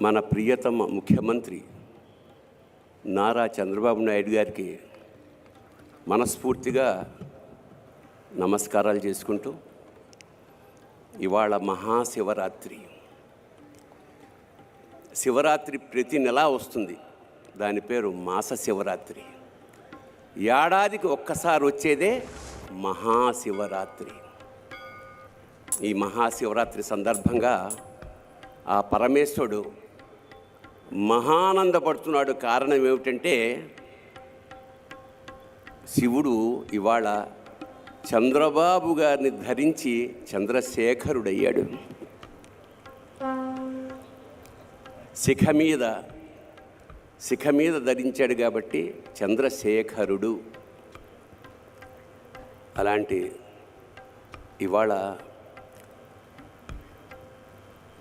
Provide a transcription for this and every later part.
మన ప్రియతమ ముఖ్యమంత్రి నారా చంద్రబాబు నాయుడు గారికి మనస్ఫూర్తిగా నమస్కారాలు చేసుకుంటూ, ఇవాళ మహాశివరాత్రి. శివరాత్రి ప్రతి నెల వస్తుంది. దాని పేరు మాస శివరాత్రి. ఏడాదికి ఒక్కసారి వచ్చేదే మహాశివరాత్రి. ఈ మహాశివరాత్రి సందర్భంగా ఆ పరమేశ్వరుడు మహానందపడుతున్నాడు. కారణం ఏమిటంటే, శివుడు ఇవాళ చంద్రబాబు గారిని ధరించి చంద్రశేఖరుడయ్యాడు. శిఖ మీద ధరించాడు కాబట్టి చంద్రశేఖరుడు. అలాంటి ఇవాళ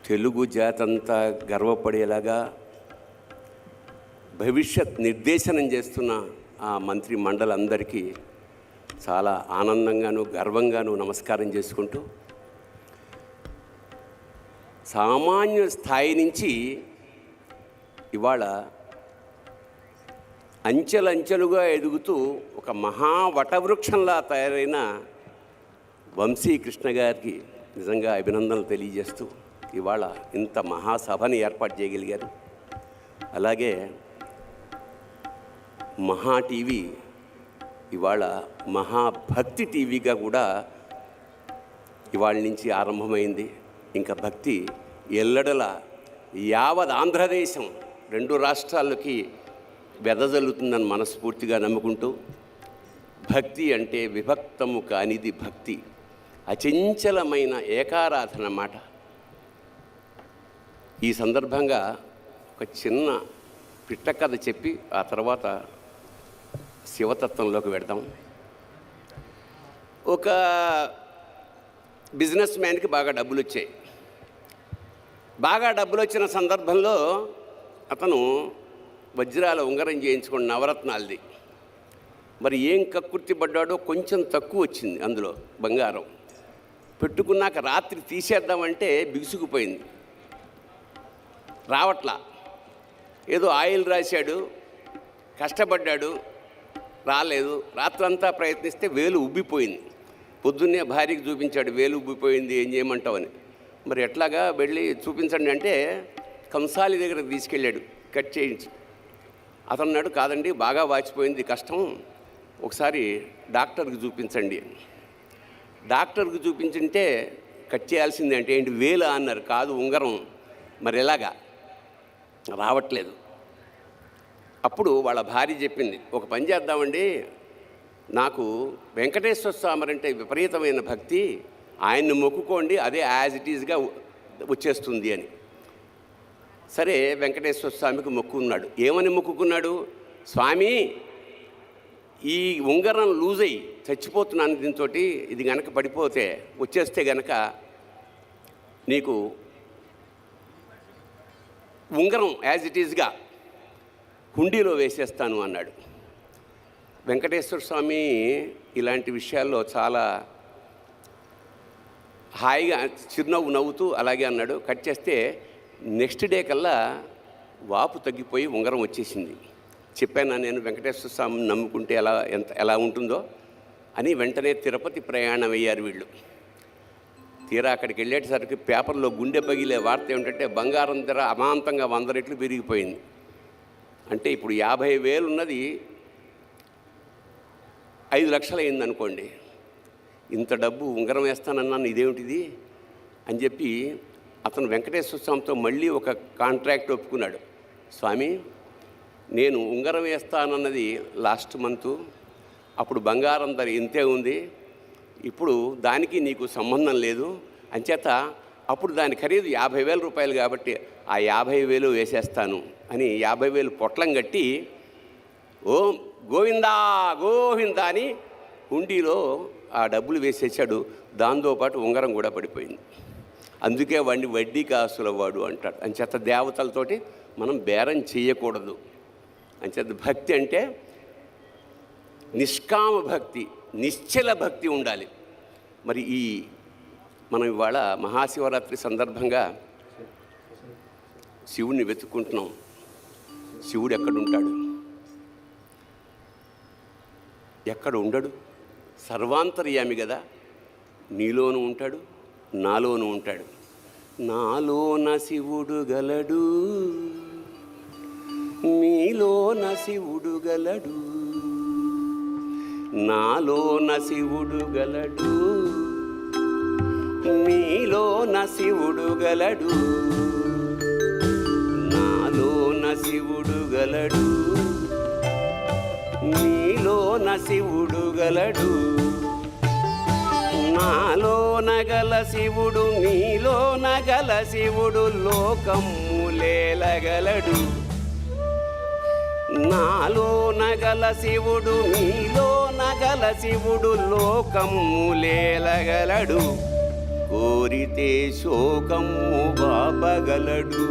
తెలుగు జాతంతా గర్వపడేలాగా భవిష్యత్ నిర్దేశనం చేస్తున్న ఆ మంత్రి మండలందరికీ చాలా ఆనందంగాను గర్వంగాను నమస్కారం చేసుకుంటూ, సామాన్య స్థాయి నుంచి ఇవాళ అంచెలంచెలుగా ఎదుగుతూ ఒక మహావటవృక్షంలా తయారైన వంశీకృష్ణ గారికి నిజంగా అభినందనలు తెలియజేస్తూ, ఇవాళ ఇంత మహాసభని ఏర్పాటు చేయగలిగారు. అలాగే మహా టీవీ ఇవాళ మహాభక్తి టీవీగా కూడా ఇవాళ నుంచి ఆరంభమైంది. ఇంకా భక్తి ఎల్లడలా యావత్ ఆంధ్రదేశం 2 రాష్ట్రాలకి వెదజల్లుతుందని మనస్ఫూర్తిగా నమ్ముకుంటూ, భక్తి అంటే విభక్తము కానిది భక్తి, అచంచలమైన ఏకారాధన మాట. ఈ సందర్భంగా ఒక చిన్న పిట్ట కథ చెప్పి ఆ తర్వాత శివతత్వంలోకి వెడదాం. ఒక బిజినెస్ మ్యాన్కి బాగా డబ్బులు వచ్చాయి. బాగా డబ్బులు వచ్చిన సందర్భంలో అతను వజ్రాల ఉంగరం చేయించుకున్న నవరత్నాలది. మరి ఏం కక్కుర్తి పడ్డాడో, కొంచెం తక్కువ వచ్చింది అందులో బంగారం. పెట్టుకున్నాక రాత్రి తీసేద్దామంటే బిగుసుకుపోయింది, రావట్లా. ఏదో ఆయిల్ రాశాడు, కష్టపడ్డాడు, రాలేదు. రాత్రంతా ప్రయత్నిస్తే వేలు ఉబ్బిపోయింది. పొద్దున్నే భార్యకి చూపించాడు, వేలు ఉబ్బిపోయింది, ఏం చేయమంటావని. మరి ఎట్లాగా వెళ్ళి చూపించండి అంటే కంసాలి దగ్గర తీసుకెళ్ళాడు, కట్ చేయించి. అతను అన్నాడు, కాదండి బాగా వాచిపోయింది, కష్టం, ఒకసారి డాక్టర్కి చూపించండి. డాక్టర్కి చూపించుంటే కట్ చేయాల్సింది అంటే ఏంటి, వేలు అన్నారు. కాదు, ఉంగరం. మరి ఎలాగా, రావట్లేదు. అప్పుడు వాళ్ళ భార్య చెప్పింది, ఒక పని చేద్దామండి, నాకు వెంకటేశ్వర స్వామి అంటే విపరీతమైన భక్తి, ఆయన్ని మొక్కుకోండి, అదే యాజ్ ఇట్ ఈజ్గా వచ్చేస్తుంది అని. సరే, వెంకటేశ్వర స్వామికి మొక్కుకున్నాడు. ఏమని మొక్కుకున్నాడు? స్వామి, ఈ ఉంగరం లూజ్ అయ్యి చచ్చిపోతున్నాను, దీంతో ఇది గనక పడిపోతే వచ్చేస్తే గనక నీకు ఉంగరం యాజ్ ఇట్ ఈజ్గా హుండీలో వేసేస్తాను అన్నాడు. వెంకటేశ్వర స్వామి ఇలాంటి విషయాల్లో చాలా హాయిగా చిరునవ్వు నవ్వుతూ అలాగే అన్నాడు. కట్ చేస్తే నెక్స్ట్ డే కల్లా వాపు తగ్గిపోయి ఉంగరం వచ్చేసింది. చెప్పాను నేను, వెంకటేశ్వర స్వామిని నమ్ముకుంటే ఎలా ఉంటుందో అని. వెంటనే తిరుపతి ప్రయాణం అయ్యారు వీళ్ళు. తీరా అక్కడికి వెళ్ళేటసరికి పేపర్లో గుండె పగిలే వార్త ఏమిటంటే, బంగారం ధర అమాంతంగా 100 రెట్లు పెరిగిపోయింది. అంటే ఇప్పుడు 50,000 ఉన్నది 5 లక్షలు అయింది అనుకోండి. ఇంత డబ్బు ఉంగరం వేస్తానన్నాను, ఇదేమిటిది అని చెప్పి అతను వెంకటేశ్వర స్వామితో మళ్ళీ ఒక కాంట్రాక్ట్ ఒప్పుకున్నాడు. స్వామి, నేను ఉంగరం వేస్తానన్నది లాస్ట్ మంతు, అప్పుడు బంగారం ధర ఇంతే ఉంది, ఇప్పుడు దానికి నీకు సంబంధం లేదు, అంచేత అప్పుడు దాని ఖరీదు 50,000 రూపాయలు కాబట్టి ఆ 50,000 వేసేస్తాను అని 50,000 పొట్లం కట్టి ఓం గోవిందా గోవిందా అని హుండీలో ఆ డబ్బులు వేసేసాడు. దాంతోపాటు ఉంగరం కూడా పడిపోయింది. అందుకే వాడిని వడ్డీ కాసుల వాడు అంటాడు. అంచేత దేవతలతోటి మనం బేరం చేయకూడదు. అంచేత భక్తి అంటే నిష్కామ భక్తి, నిశ్చల భక్తి ఉండాలి. మరి మనం ఇవాళ మహాశివరాత్రి సందర్భంగా శివుణ్ణి వెతుక్కుంటున్నాం. శివుడు ఎక్కడుంటాడు? ఎక్కడ ఉండడు? సర్వాంతర్యామి కదా. నీలోనూ ఉంటాడు, నాలోనూ ఉంటాడు. నాలోన శివుడు గలడు, నీలోన శివుడు గలడు. నాలోన శివుడు గలడు, నీలోన శివుడు గలడు. నాలోన శివుడు గలడు, నీలోన శివుడు గలడు. నాలోన గల శివుడు, నీలోన గల శివుడు లోకములేలగలడు. నాలోన గల శివుడు, నీలోన గల శివుడు లోకములేలగలడు. కోరితే శోకము బాపగలడు.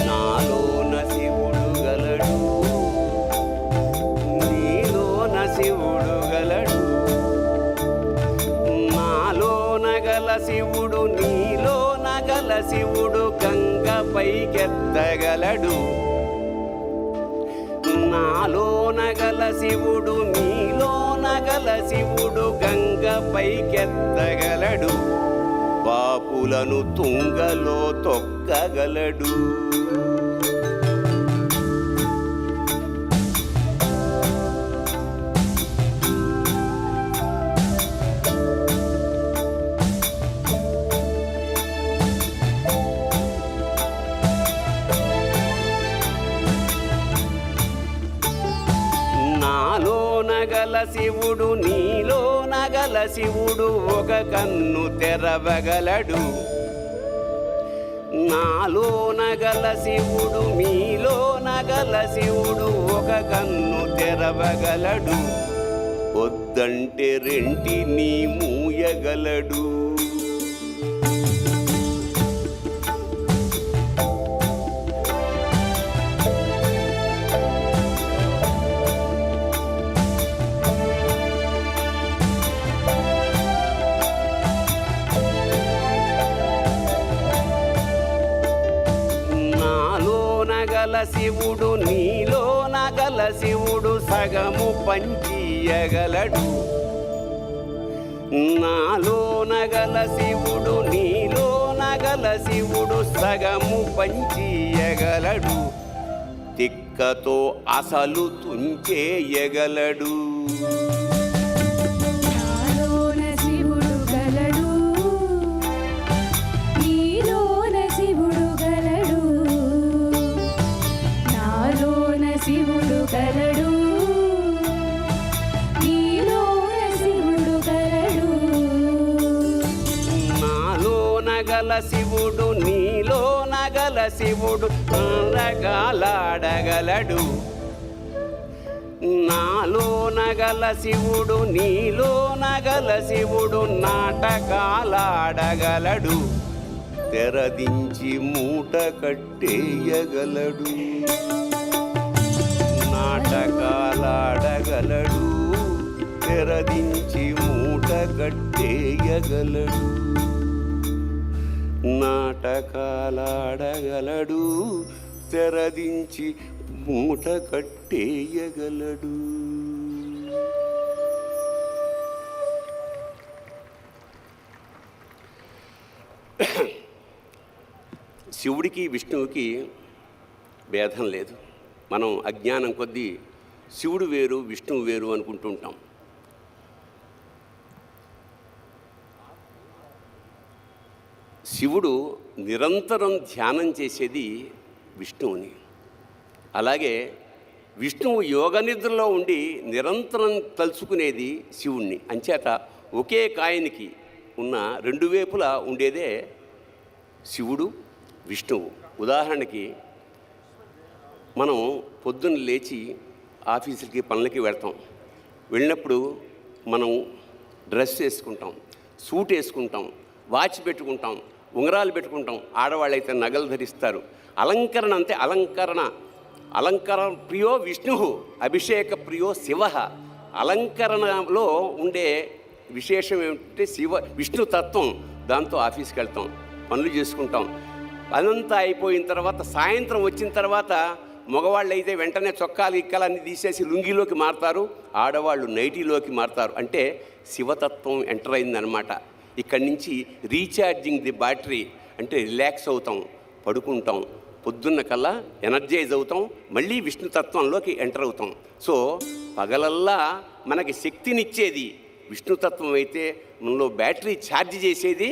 నాలోన శివుడు గలడు, నీలోన శివుడు గలడు. నాలోన గల శివుడు, నీలోన గల శివుడు గంగ పైకెత్తగలడు. నాలోన గల శివుడు, నీలోన గల శివుడు గంగ పైకెత్తగలడు. పాపులను తుంగలో తొక్కగలడు. నాలోన గల శివుడు, నీలోన గల శివుడు ఒక కన్ను తెరవగలడు. నాలోన గల శివుడు, మీలోన గల శివుడు ఒక కన్ను తెరవగలడు. వద్దంటే రెంటిని మూయగలడు. గల శివుడు, నీలోన గల శివుడు సగము పంచియగలడు. నాలోన గల శివుడు, నీలోన గల శివుడు సగము పంచియగలడు. తిక్కతో అసలు తుంచేయగలడు. శివుడు గలడు, నీలోన శివుడు గలడు. నాలోన గల శివుడు, నీలోన గల శివుడు నాటకాలాడగలడు. నాలోన గల శివుడు, నీలోన గల శివుడు నాటకాలాడగలడు. తెరదించి మూట కట్టేయగలడు. నాటకాలాడగలడు, తెరదించి మూట కట్టేయగలడు. నాటకాలాడగలడు, తెరదించి మూట కట్టేయగలడు. శివుడికి విష్ణువుకి భేదం లేదు. మనం అజ్ఞానం కొద్దీ శివుడు వేరు విష్ణువు వేరు అనుకుంటుంటాం. శివుడు నిరంతరం ధ్యానం చేసేది విష్ణువుని. అలాగే విష్ణువు యోగ నిద్రలో ఉండి నిరంతరం తలుచుకునేది శివుణ్ణి. అంచేత ఒకే కాయనికి ఉన్న రెండు వైపులా ఉండేదే శివుడు విష్ణువు. ఉదాహరణకి మనం పొద్దున్న లేచి ఆఫీసులకి పనులకి వెళ్తాం. వెళ్ళినప్పుడు మనం డ్రెస్ వేసుకుంటాం, సూట్ వేసుకుంటాం, వాచ్ పెట్టుకుంటాం, ఉంగరాలు పెట్టుకుంటాం. ఆడవాళ్ళైతే నగలు ధరిస్తారు. అలంకరణ అంతే. అలంకరణ అలంకరణ ప్రియో విష్ణు, అభిషేక ప్రియో శివ. అలంకరణలో ఉండే విశేషం ఏమిటంటే విష్ణు తత్వం. దాంతో ఆఫీస్కి వెళ్తాం, పనులు చేసుకుంటాం. అదంతా అయిపోయిన తర్వాత సాయంత్రం వచ్చిన తర్వాత మగవాళ్ళు అయితే వెంటనే చొక్కాలు ఇక్కలన్నీ తీసేసి లుంగిలోకి మారుతారు, ఆడవాళ్ళు నైటీలోకి మారుతారు. అంటే శివతత్వం ఎంటర్ అయిందనమాట. ఇక్కడి నుంచి రీఛార్జింగ్ ది బ్యాటరీ, అంటే రిలాక్స్ అవుతాం, పడుకుంటాం, పొద్దున్న కల్లా ఎనర్జైజ్ అవుతాం, మళ్ళీ విష్ణుతత్వంలోకి ఎంటర్ అవుతాం. సో పగలల్లా మనకి శక్తినిచ్చేది విష్ణుతత్వం అయితే మనలో బ్యాటరీ ఛార్జ్ చేసేది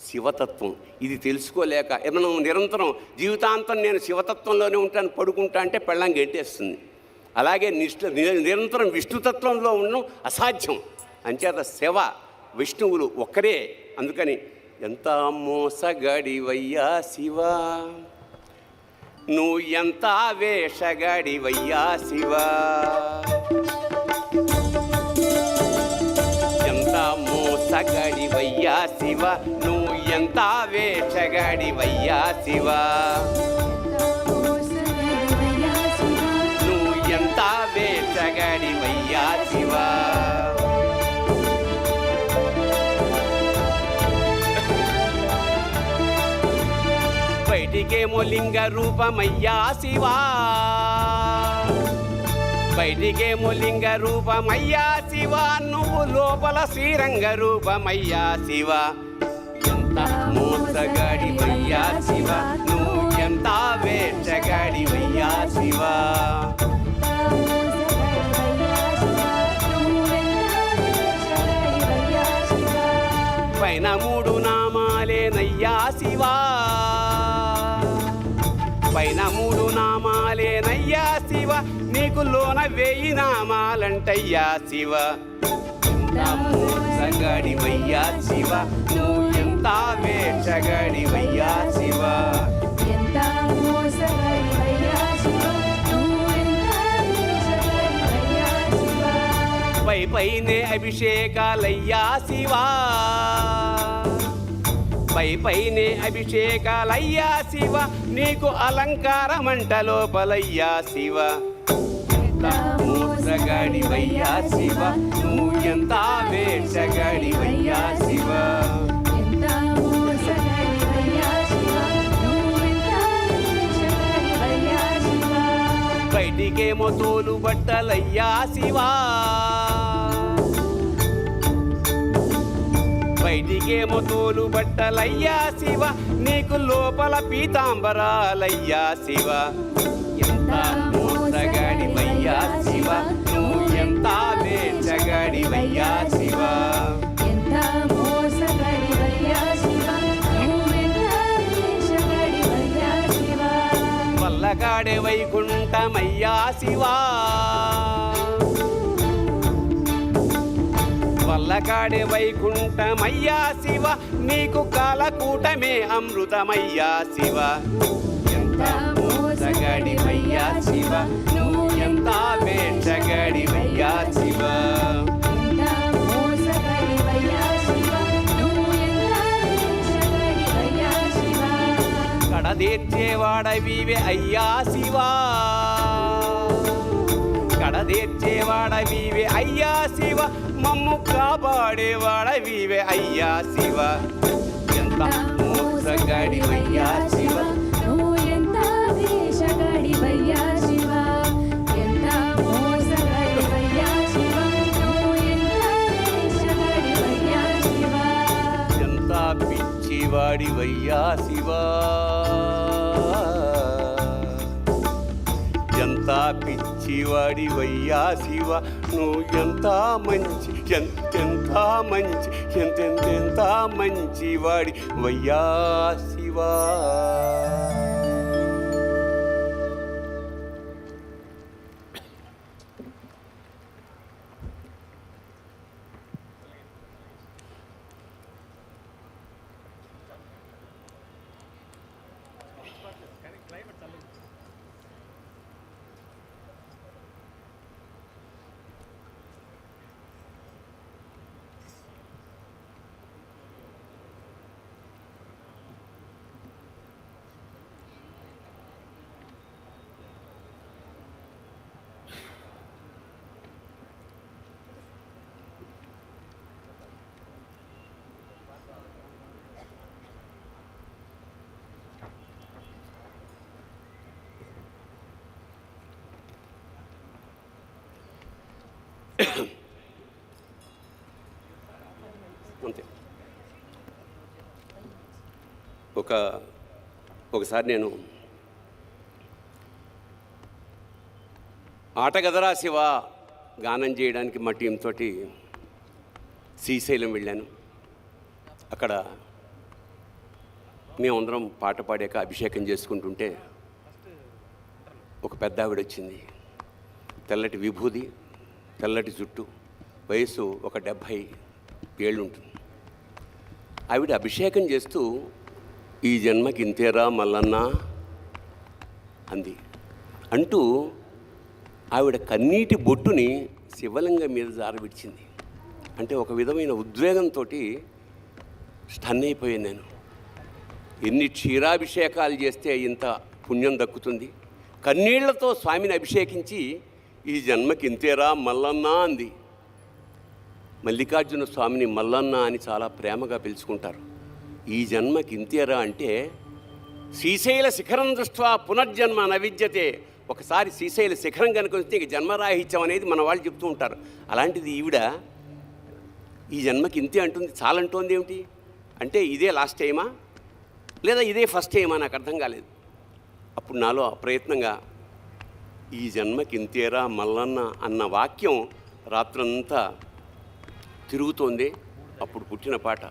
శివతత్వం. ఇది తెలుసుకోలేక మనం నిరంతరం జీవితాంతం నేను శివతత్వంలోనే ఉంటాను, పడుకుంటా అంటే పెళ్ళం గెంటేస్తుంది. అలాగే నిరంతరం విష్ణుతత్వంలో ఉండడం అసాధ్యం. అంచేత శివ విష్ణువులు ఒక్కరే. అందుకని ఎంత మోసగాడివయ్యా శివ, నువ్వు ఎంత వేషగాడివయ్యా శివ, ఎంత మోసగాడివయ్యా శివ, నువ్వు ఎంత వేషగాడివయ్యా శివ, నువ్వు ఎంత వేషగాడివయ్యా శివ. బయటికేమో లింగ రూపమయ్యా శివా, బయటికేమో లింగ రూపమయ్యా శివ, నువ్వు లోపల శ్రీరంగ రూపమయ్యా శివ. ఎంత మోసగాడివయ్యా శివ, నువ్వు ఎంత వేషగాడివయ్యా శివ, పైన 3 నామాలేనయ్యా శివా, పైన 3 నామాలేనయ్యా శివ, నీకు లోన 1000 నామాలంటయ్యా శివ. ఎంత మోసగాడివయ్యా శివ, నువ్వు ఎంత వేషగాడివయ్యా శివ, ఎంత మోసగాడివయ్యా శివ, నువ్వు ఎంత వేషగాడివయ్యా శివ. పైనే అభిషేకాలయ్యా శివా, పైనే అభిషేకాలయ్యా శివ, నీకు అలంకారమంట లోపలయ్యా శివ. ఎంత మోసగాడివయ్యా శివ, నువ్వు ఎంత వేషగాడివయ్యా శివ, ఎంత మోసగాడివయ్యా శివ, నువ్వు ఎంత వేషగాడివయ్యా శివ. బయటికేమో తోలు బట్టలయ్యా శివా, బయటికేమో తోలు బట్టలయ్యా శివ, నీకు లోపల పీతాంబరాలయ్యా శివ. ఎంత మోసగాడివయ్యా శివ, నువ్వు ఎంత వేషగాడివయ్యా శివ, ఎంత మోసగాడివయ్యా శివ, నువ్వు ఎంత వేషగాడివయ్యా శివ. వల్లగాడే వైకుంఠమయ్యా శివా, వల్లకాడే వైకుంఠమయ్యా శివ, నీకు కాలకూటమే అమృతమయ్యా శివ. ఎంత మోసగాడివయ్యా శివ, నువ్వు ఎంత వేషగాడివయ్యా శివ, ఎంత మోసగాడివయ్యా శివ, నువ్వు ఎంత వేషగాడివయ్యా శివ. కడదేర్చేవాడవివే అయ్యా శివా, కడదేర్చేవాడవివే అయ్యా శివ, మమ్ము కాపాడేవాడవివే అయ్యా శివ. ఎంత మోసగాడివయ్యా శివ, నువ్వు ఎంత వేషగాడివయ్యా శివ, ఎంత మోసగాడివయ్యా శివ, నువ్వు ఎంత వేషగాడివయ్యా శివ. ఎంత పిచ్చివాడివయ్యా శివ, ఎంత పిచ్చివాడివయ్యా శివ, నువ్వు ఎంత మంచి ఎంతెంత మంచి ఎంతెంత మంచివాడి వయ్యా శివా. అంతే. ఒకసారి నేను ఆటగదరా శివ గానం చేయడానికి మా టీంతో శ్రీశైలం వెళ్ళాను. అక్కడ మేమందరం పాట పాడాక అభిషేకం చేసుకుంటుంటే ఒక పెద్ద ఆవిడ వచ్చింది. తెల్లటి విభూది, తెల్లటి జుట్టు, వయసు ఒక 70 ఏళ్ళు ఉంటుంది. ఆవిడ అభిషేకం చేస్తూ ఈ జన్మకి ఇంతేరా మల్లన్న అంది. అంటూ ఆవిడ కన్నీటి బొట్టుని శివలింగం మీద జారవిడిచింది. అంటే ఒక విధమైన ఉద్వేగంతో స్టన్ అయిపోయాను నేను. ఎన్ని క్షీరాభిషేకాలు చేస్తే ఇంత పుణ్యం దక్కుతుంది? కన్నీళ్లతో స్వామిని అభిషేకించి ఈ జన్మకి ఇంతేరా మల్లన్న అంది. మల్లికార్జున స్వామిని మల్లన్న అని చాలా ప్రేమగా పిలుచుకుంటారు. ఈ జన్మకి ఇంతేరా అంటే శ్రీశైల శిఖరం దృష్ట్యా పునర్జన్మ నవిద్యతే. ఒకసారి శ్రీశైల శిఖరం కనుక వస్తే ఇక జన్మరాహిత్యం అనేది మన వాళ్ళు చెప్తూ ఉంటారు. అలాంటిది ఈవిడ ఈ జన్మకి ఇంతే అంటుంది. చాలంటోంది ఏమిటి అంటే ఇదే లాస్ట్ టైమా లేదా ఇదే ఫస్ట్ టైమా నాకు అర్థం కాలేదు. అప్పుడు నాలో అప్రయత్నంగా ఈ జన్మకి ఇంతేరా మల్లన్న అన్న వాక్యం రాత్రంతా తిరుగుతోంది. అప్పుడు పుట్టిన పాట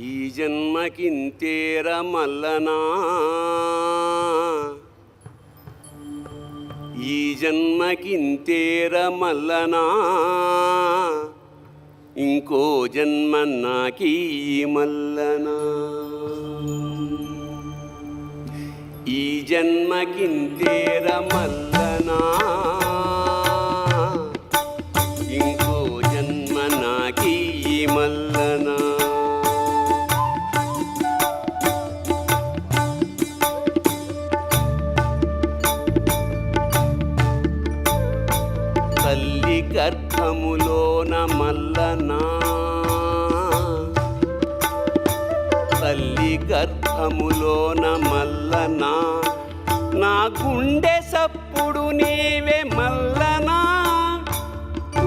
ఈ జన్మకి ఇంతేరా మల్లనా, ఈ జన్మకి ఇంతేరా మల్లనా, ఇంకో జన్మ నాకీ మల్లనా, ఈ జన్మకి ఇంతేరా మల్లనా, ఇంకో జన్మ నాకీ మల్లనా. తల్లి గర్భములోన మల్లనా, తల్లి గర్భములోన మల్లనా, నా గుండె సప్పుడు నీవే మల్లనా,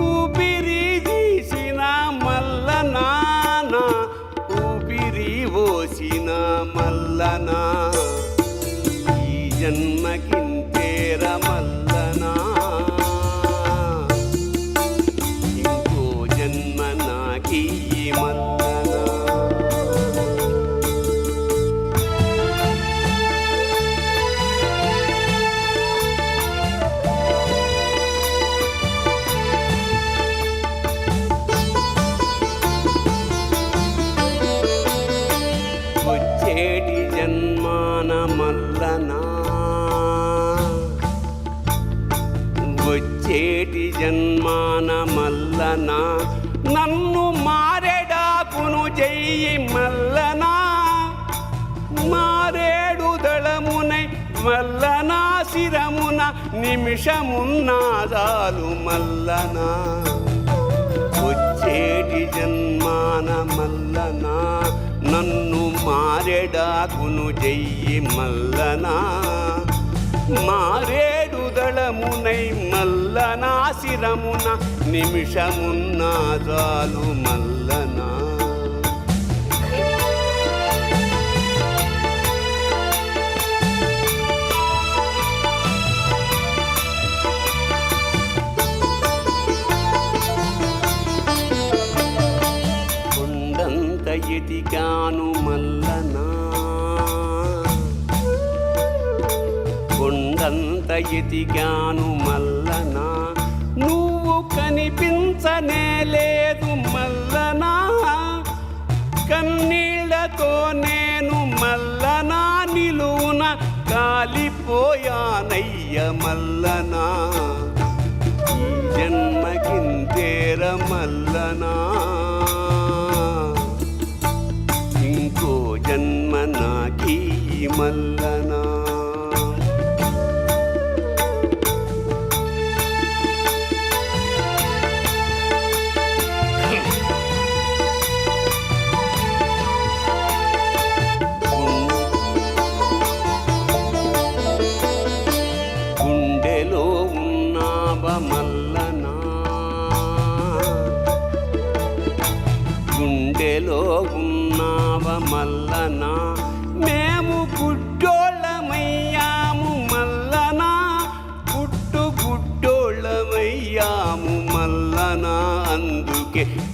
ఊపిరి తీసిన మల్లనా, నా ఊపిరి పోసిన మల్లనా, ఈ జన్మకింతేర మల్లనా, ఇంకో జన్మ నాకీ మల్లనా. వచ్చేటి జన్మాన మల్లనా, వచ్చేటి జన్మాన మల్లనా, నన్ను మారెడాకును చెయ్యి మల్లనా, మారేడు దళమునై మల్లనా, శిరమున నిమిషమున్నాదాలు మల్లనా, వచ్చేటి జన్మాన మల్లనా, నన్ను మారెడాకును చెయ్యి మల్లనా, మారేడు దళమునై మల్లనా, శిరమున నిమిషమున్నాదాలు మల్లనా. కొండంత ఎదిగాను మల్లనా, కొండంత ఎదిగాను మల్లనా, నువ్వు కనిపించనే లేదు మల్లనా, కన్నీళ్లతో నేను మల్లనా, నిలువున కాలిపోయానయ్య మల్లనా, ఈ జన్మకింతేర మల్లనా, ఇంకో జన్మ నాకీ మల్లనా. గుండెలో నీకే